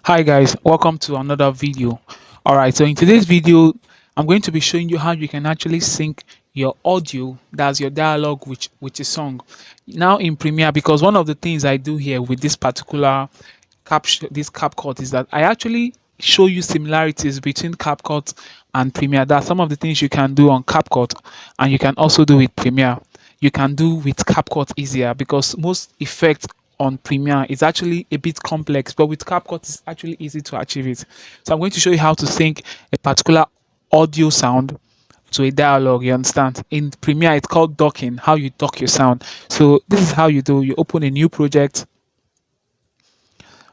Hi guys, welcome to another video. Alright, so in today's video, I'm going to be showing you how you can actually sync your audio, that's your dialogue with a song. Now in Premiere, because one of the things I do here with this particular capture, this CapCut is that I actually show you similarities between CapCut and Premiere. There are some of the things you can do on CapCut and you can also do with Premiere. You can do with CapCut easier because most effects on Premiere is actually a bit complex, but with CapCut it's actually easy to achieve it. So I'm going to show you how to sync a particular audio sound to a dialogue. You understand? In Premiere it's called docking, how you dock your sound. So this is how you do. You open a new project.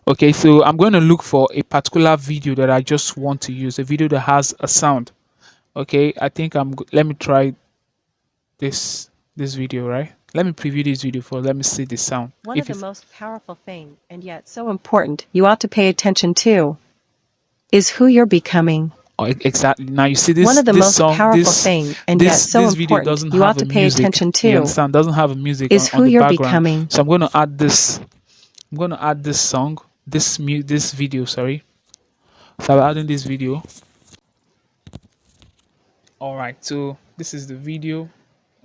Okay, so I'm going to look for a particular video that I just want to use, a video that has a sound. Okay, I think let me try this video, right? Let me preview this video for let me see the sound. One of the most powerful thing, and yet so important, you ought to pay attention to, is who you're becoming. Oh, exactly. Now you see this. One of the this most song, powerful this thing, and yet so this video important, doesn't you have ought a to pay music. attention You to, understand? Doesn't have a music is on who the you're background. becoming. So I'm going to add this. I'm going to add this song, this video. Sorry. So I'm adding this video. All right. So this is the video.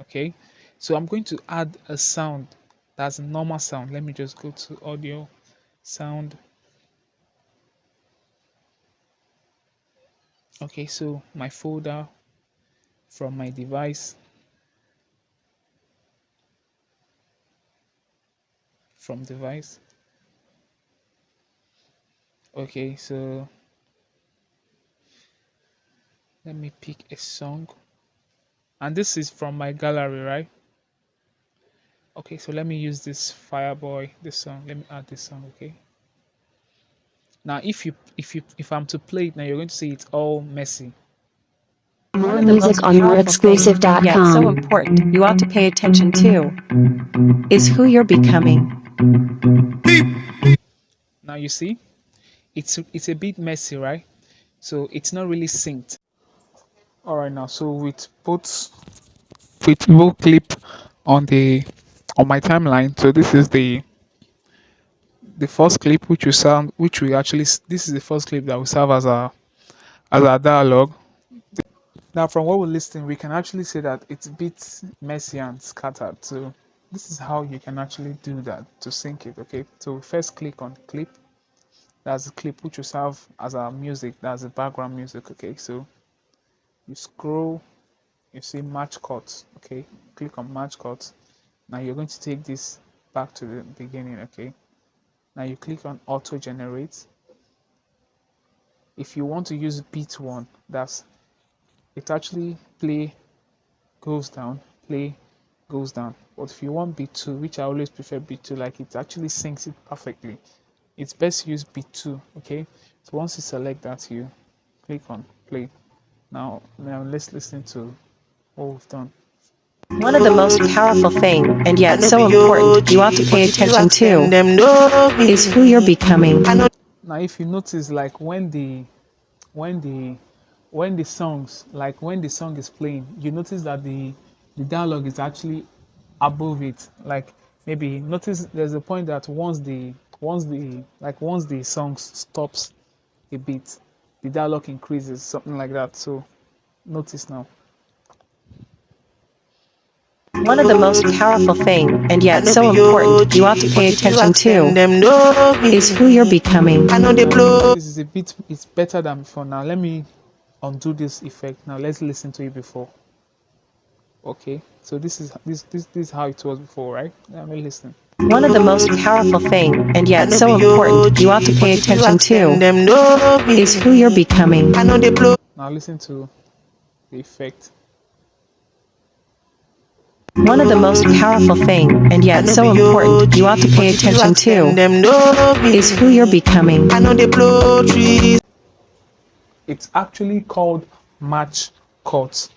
Okay. So I'm going to add a sound. That's a normal sound. Let me just go to audio, sound. Okay. So my folder from my device. From device. Okay, so let me pick a song, and this is from my gallery, right? Okay, so let me use this Fireboy, this song. Let me add this song. Okay, now if I'm to play it now, you're going to see it's all messy. More music on yourexclusive.com. Yet so important, you ought to pay attention to, is who you're becoming. Now you see it's a bit messy, right? So it's not really synced. All right, now so with both clip on the on my timeline. So this is the first clip which we actually this is the first clip that will serve as a dialogue. Now from what we're listening, we can actually say that it's a bit messy and scattered. So this is how you can actually do that to sync it. Okay, so first click on clip. That's the clip which will serve as our music. That's the background music. Okay, so you scroll, you see match cuts. Okay, click on match cuts. Now you're going to take this back to the beginning. Okay, now you click on auto generate. If you want to use beat one, that's it actually play goes down, play goes down. But if you want beat two, which I always prefer beat two, like it actually syncs it perfectly, it's best to use beat two. Okay, so once you select that, you click on play. Now let's listen to what we've done. One of the most powerful thing, and yet so important, you ought to pay attention to, is who you're becoming. Now if you notice, like when the when the songs like when the song is playing, you notice that the dialogue is actually above it. Like maybe notice there's a point that once the song stops a bit, the dialogue increases, something like that. So notice now. One of the most powerful thing, and yet so important, you ought to pay attention to, is who you're becoming. This is a bit, it's better than before. Now let me undo this effect. Now let's listen to it before. Okay, so this is how it was before, right? Let me listen. One of the most powerful thing, and yet so important, you ought to pay attention to, is who you're becoming. Now listen to the effect. One of the most powerful thing, and yet so important, you ought to pay attention to, is who you're becoming. It's actually called match cut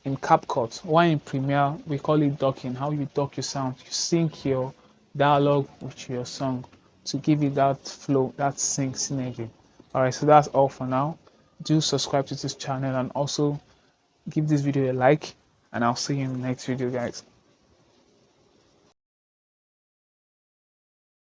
in CapCut. Why in Premiere we call it docking. How you dock your sound, you sync your dialogue with your song to give it that flow, that sync synergy. All right, so that's all for now. Do subscribe to this channel and also give this video a like, and I'll see you in the next video, guys.